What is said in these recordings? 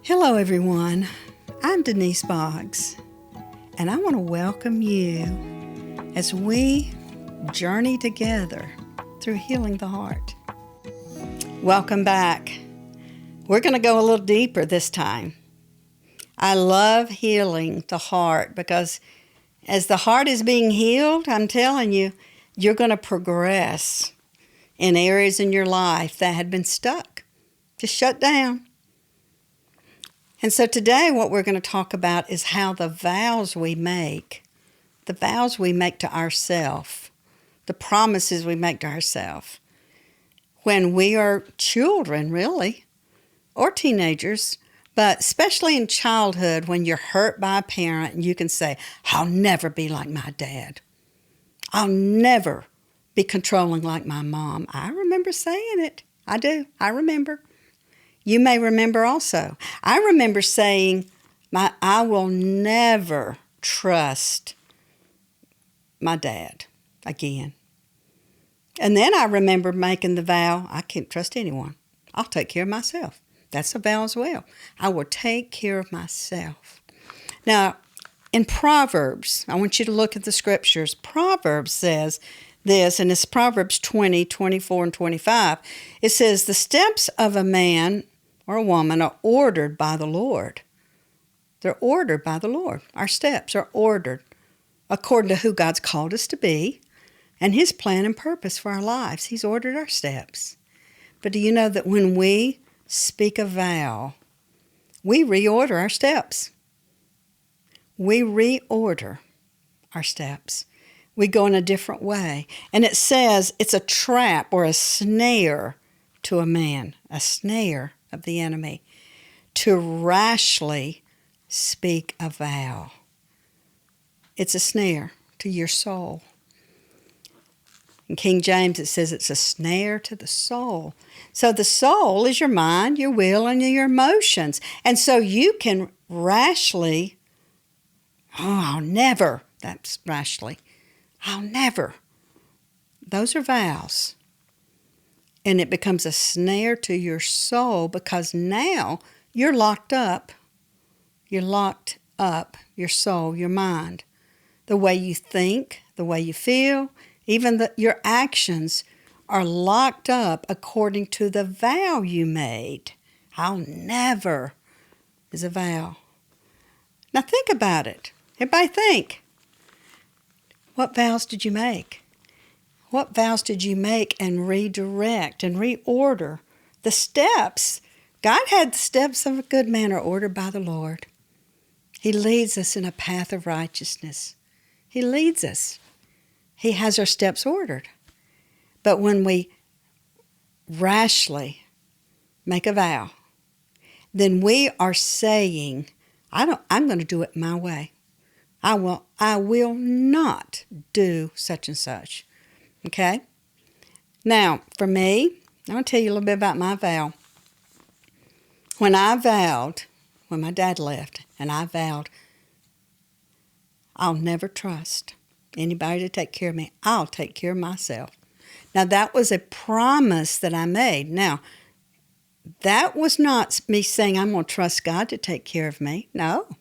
Hello everyone, I'm Denise Boggs, and I want to welcome you as we journey together through healing the heart. Welcome back. We're going to go a little deeper this time. I love healing the heart because as the heart is being healed, I'm telling you, you're going to progress in areas in your life that had been stuck, just shut down. And so today what we're going to talk about is how the vows we make to ourselves, the promises we make to ourselves, when we are children, really, or teenagers, but especially in childhood when you're hurt by a parent and you can say, I'll never be like my dad. I'll never be controlling like my mom. I remember saying it. I do. I remember. You may remember also. I remember saying, I will never trust my dad again. And then I remember making the vow, I can't trust anyone. I'll take care of myself. That's a vow as well. I will take care of myself. Now, in Proverbs, I want you to look at the scriptures. Proverbs says this, and it's Proverbs 20, 24, and 25. It says, the steps of a man or a woman are ordered by the Lord. They're ordered by the Lord. Our steps are ordered according to who God's called us to be and His plan and purpose for our lives. He's ordered our steps. But do you know that when we speak a vow, we reorder our steps? We reorder our steps. We go in a different way. And it says it's a trap or a snare to a man, a snare of the enemy, to rashly speak a vow. It's a snare to your soul. In King James, it says it's a snare to the soul. So the soul is your mind, your will, and your emotions. And so you can rashly, I'll never, that's rashly, I'll never. Those are vows. And it becomes a snare to your soul because now you're locked up. You're locked up, your soul, your mind. The way you think, the way you feel, even your actions are locked up according to the vow you made. I'll never is a vow. Now think about it. Everybody think. What vows did you make? What vows did you make and redirect and reorder? The steps. God had the steps of a good man are ordered by the Lord. He leads us in a path of righteousness. He leads us. He has our steps ordered. But when we rashly make a vow, then we are saying, I'm going to do it my way. I will not do such and such. Okay? Now, for me, I'm going to tell you a little bit about my vow. When I vowed, when my dad left, and I vowed, I'll never trust anybody to take care of me. I'll take care of myself. Now, that was a promise that I made. Now, that was not me saying I'm going to trust God to take care of me. No.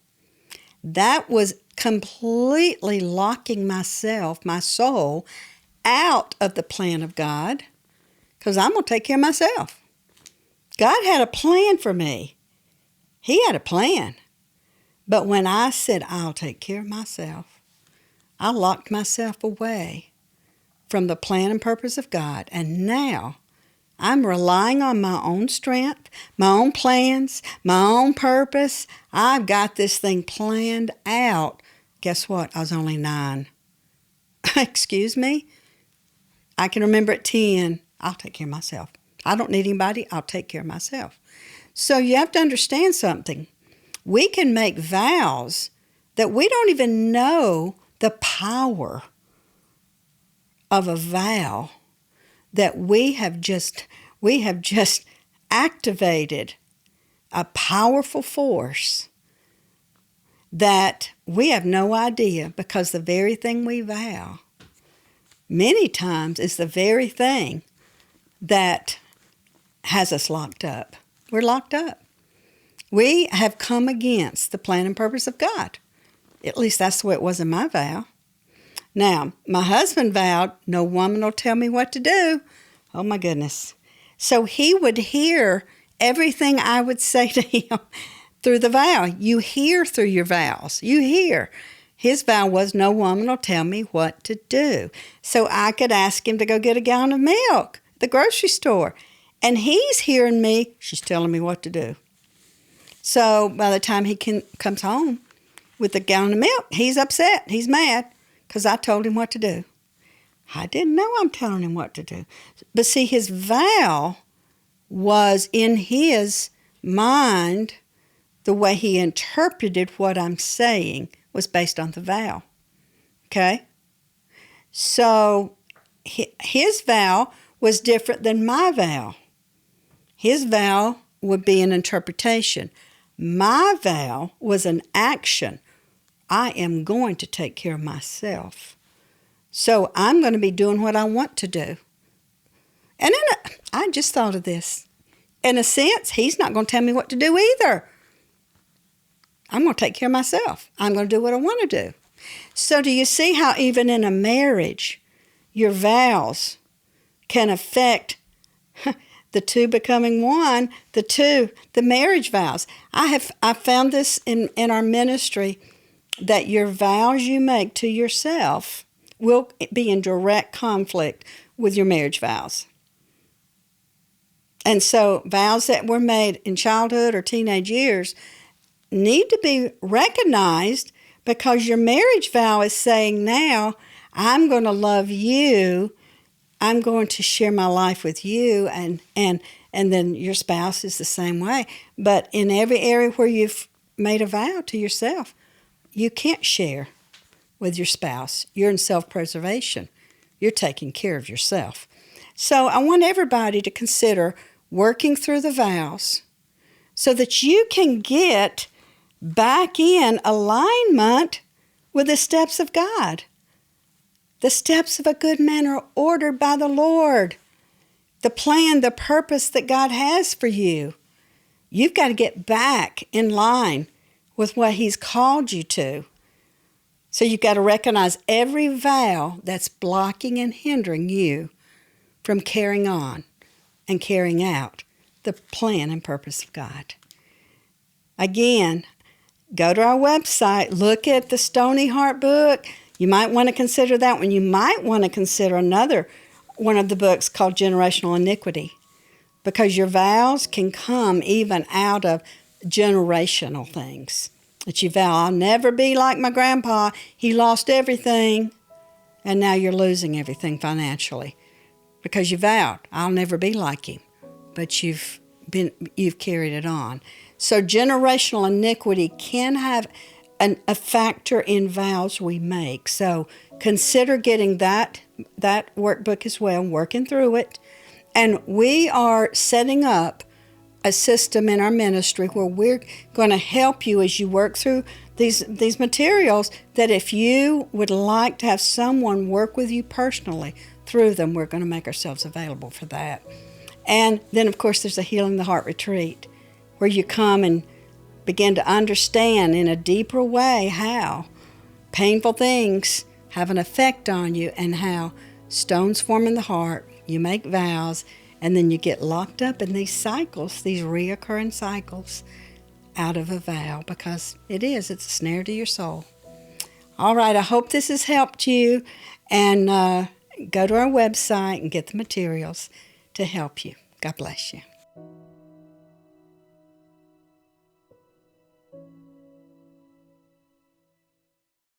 That was completely locking myself, my soul, out of the plan of God because I'm going to take care of myself. God had a plan for me. He had a plan. But when I said, I'll take care of myself, I locked myself away from the plan and purpose of God. And now I'm relying on my own strength, my own plans, my own purpose. I've got this thing planned out. Guess what? I was only 9. Excuse me? I can remember at 10, I'll take care of myself. I don't need anybody. I'll take care of myself. So you have to understand something. We can make vows that we don't even know the power of a vow that we have just activated a powerful force that we have no idea because the very thing we vow many times is the very thing that has us locked up. We're locked up. We have come against the plan and purpose of God. At least that's the way it was in my vow. Now, my husband vowed, no woman will tell me what to do. Oh, my goodness. So he would hear everything I would say to him through the vow. You hear through your vows. You hear. His vow was, no woman will tell me what to do. So I could ask him to go get a gallon of milk at the grocery store. And he's hearing me, she's telling me what to do. So by the time he comes home with a gallon of milk, he's upset. He's mad because I told him what to do. I didn't know I'm telling him what to do. But see, his vow was in his mind, the way he interpreted what I'm saying was based on the vow. Okay? So his vow was different than my vow. His vow would be an interpretation. My vow was an action. I am going to take care of myself. So I'm going to be doing what I want to do. And I just thought of this. In a sense, he's not going to tell me what to do either. I'm going to take care of myself. I'm going to do what I want to do. So do you see how even in a marriage, your vows can affect the two becoming one, the marriage vows. I found this in our ministry, that your vows you make to yourself will be in direct conflict with your marriage vows. And so vows that were made in childhood or teenage years need to be recognized, because your marriage vow is saying now, I'm going to love you, I'm going to share my life with you, and then your spouse is the same way. But in every area where you've made a vow to yourself, you can't share with your spouse. You're in self-preservation. You're taking care of yourself. So I want everybody to consider working through the vows so that you can get back in alignment with the steps of God. The steps of a good man are ordered by the Lord. The plan, the purpose that God has for you. You've got to get back in line with what He's called you to. So you've got to recognize every vow that's blocking and hindering you from carrying on and carrying out the plan and purpose of God. Again, go to our website, look at the Stony Heart book. You might want to consider that one. You might want to consider another one of the books called Generational Iniquity, because your vows can come even out of generational things. That you vow, I'll never be like my grandpa. He lost everything, and now you're losing everything financially because you vowed, I'll never be like him. But you've carried it on. So generational iniquity can have a factor in vows we make. So consider getting that workbook as well, working through it. And we are setting up a system in our ministry where we're going to help you as you work through these materials, that if you would like to have someone work with you personally through them, we're going to make ourselves available for that. And then, of course, there's a Healing the Heart retreat where you come and begin to understand in a deeper way how painful things have an effect on you and how stones form in the heart. You make vows, and then you get locked up in these cycles, these reoccurring cycles out of a vow, because it's a snare to your soul. All right, I hope this has helped you, and go to our website and get the materials to help you. God bless you.